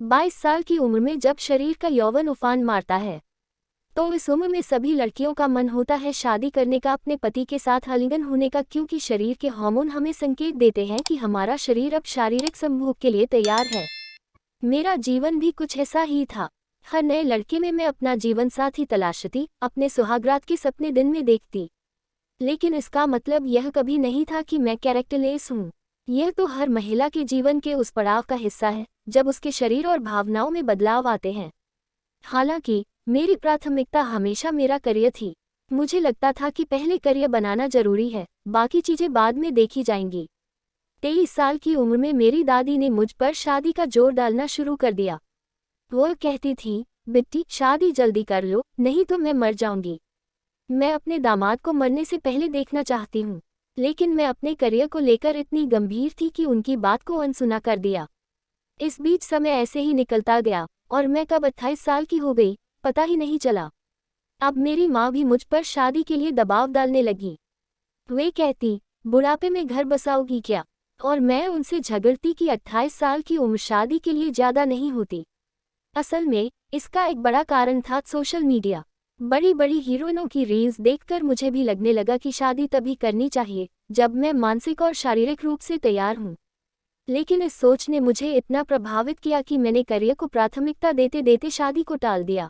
22 साल की उम्र में जब शरीर का यौवन उफान मारता है, तो इस उम्र में सभी लड़कियों का मन होता है शादी करने का, अपने पति के साथ आलिंगन होने का, क्योंकि शरीर के हार्मोन हमें संकेत देते हैं कि हमारा शरीर अब शारीरिक संभोग के लिए तैयार है। मेरा जीवन भी कुछ ऐसा ही था। हर नए लड़के में मैं अपना जीवन साथी तलाशती, अपने सुहागरात के सपने दिन में देखती। लेकिन इसका मतलब यह कभी नहीं था कि मैं कैरेक्टरलेस हूँ। यह तो हर महिला के जीवन के उस पड़ाव का हिस्सा है जब उसके शरीर और भावनाओं में बदलाव आते हैं। हालांकि मेरी प्राथमिकता हमेशा मेरा करियर थी। मुझे लगता था कि पहले करियर बनाना जरूरी है, बाकी चीजें बाद में देखी जाएंगी। 23 साल की उम्र में मेरी दादी ने मुझ पर शादी का जोर डालना शुरू कर दिया। वो कहती थी, बेटी शादी जल्दी कर लो, नहीं तो मैं मर जाऊंगी। मैं अपने दामाद को मरने से पहले देखना चाहती हूँ, लेकिन मैं अपने करियर को लेकर इतनी गंभीर थी कि उनकी बात को अनसुना कर दिया। इस बीच समय ऐसे ही निकलता गया और मैं कब 28 साल की हो गई, पता ही नहीं चला। अब मेरी माँ भी मुझ पर शादी के लिए दबाव डालने लगी। वे कहती, बुढ़ापे में घर बसाओगी क्या? और मैं उनसे झगड़ती कि 28 साल की उम्र शादी के लिए ज़्यादा नहीं होती। असल में इसका एक बड़ा कारण था सोशल मीडिया। बड़ी बड़ी हीरोइनों की रील्स देखकर मुझे भी लगने लगा कि शादी तभी करनी चाहिए जब मैं मानसिक और शारीरिक रूप से तैयार हूँ। लेकिन इस सोच ने मुझे इतना प्रभावित किया कि मैंने करियर को प्राथमिकता देते देते शादी को टाल दिया।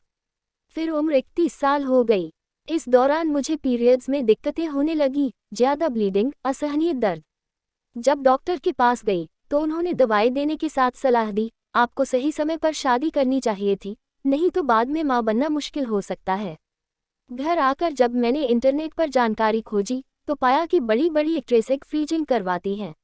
फिर उम्र 31 साल हो गई। इस दौरान मुझे पीरियड्स में दिक्कतें होने लगी, ज़्यादा ब्लीडिंग, असहनीय दर्द। जब डॉक्टर के पास गई तो उन्होंने दवाई देने के साथ सलाह दी, आपको सही समय पर शादी करनी चाहिए थी, नहीं तो बाद में माँ बनना मुश्किल हो सकता है। घर आकर जब मैंने इंटरनेट पर जानकारी खोजी तो पाया कि बड़ी बड़ी एक्ट्रेसें फ्रीजिंग करवाती हैं।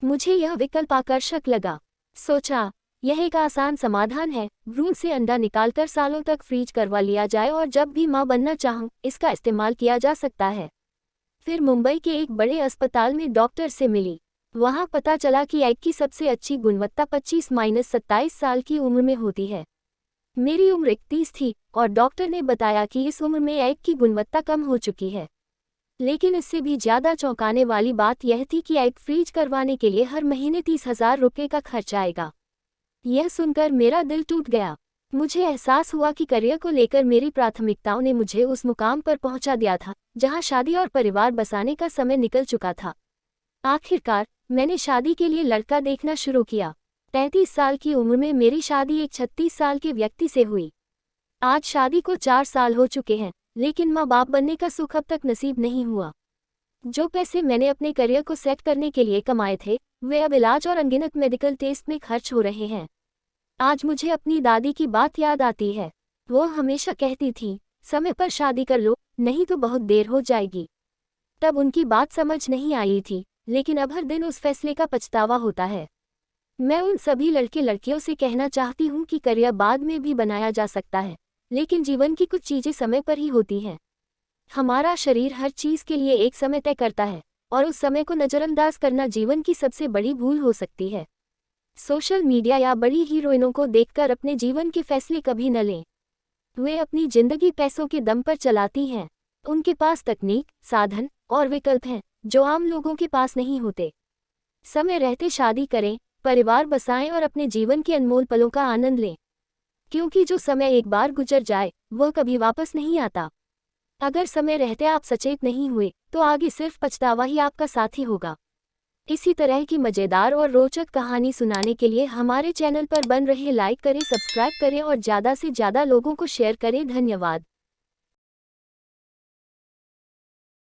मुझे यह विकल्प आकर्षक लगा। सोचा, यह एक आसान समाधान है, भ्रूण से अंडा निकालकर सालों तक फ्रीज करवा लिया जाए और जब भी माँ बनना चाहूँ इसका इस्तेमाल किया जा सकता है। फिर मुंबई के एक बड़े अस्पताल में डॉक्टर से मिली। वहाँ पता चला कि एग की सबसे अच्छी गुणवत्ता 25-27 साल की उम्र में होती है। मेरी उम्र 31 थी और डॉक्टर ने बताया कि इस उम्र में एग की गुणवत्ता कम हो चुकी है। लेकिन इससे भी ज़्यादा चौंकाने वाली बात यह थी कि एग फ्रीज करवाने के लिए हर महीने 30,000 रुपये का खर्च आएगा। यह सुनकर मेरा दिल टूट गया। मुझे एहसास हुआ कि करियर को लेकर मेरी प्राथमिकताओं ने मुझे उस मुकाम पर पहुंचा दिया था जहां शादी और परिवार बसाने का समय निकल चुका था। आखिरकार मैंने शादी के लिए लड़का देखना शुरू किया। 33 साल की उम्र में मेरी शादी एक 36 साल के व्यक्ति से हुई। आज शादी को 4 साल हो चुके हैं, लेकिन माँ बाप बनने का सुख अब तक नसीब नहीं हुआ। जो पैसे मैंने अपने करियर को सेट करने के लिए कमाए थे, वे अब इलाज और अनगिनत मेडिकल टेस्ट में खर्च हो रहे हैं। आज मुझे अपनी दादी की बात याद आती है। वो हमेशा कहती थी, समय पर शादी कर लो, नहीं तो बहुत देर हो जाएगी। तब उनकी बात समझ नहीं आई थी, लेकिन अब हर दिन उस फैसले का पछतावा होता है। मैं उन सभी लड़के लड़कियों से कहना चाहती हूँ कि करियर बाद में भी बनाया जा सकता है, लेकिन जीवन की कुछ चीज़ें समय पर ही होती हैं। हमारा शरीर हर चीज़ के लिए एक समय तय करता है और उस समय को नज़रअंदाज करना जीवन की सबसे बड़ी भूल हो सकती है। सोशल मीडिया या बड़ी हीरोइनों को देखकर अपने जीवन के फैसले कभी न लें। वे अपनी जिंदगी पैसों के दम पर चलाती हैं। उनके पास तकनीक, साधन और विकल्प हैं जो आम लोगों के पास नहीं होते। समय रहते शादी करें, परिवार बसाएं और अपने जीवन के अनमोल पलों का आनंद लें, क्योंकि जो समय एक बार गुजर जाए वह कभी वापस नहीं आता। अगर समय रहते आप सचेत नहीं हुए तो आगे सिर्फ पछतावा ही आपका साथी होगा। इसी तरह की मज़ेदार और रोचक कहानी सुनाने के लिए हमारे चैनल पर बन रहे लाइक करें, सब्सक्राइब करें और ज़्यादा से ज़्यादा लोगों को शेयर करें। धन्यवाद।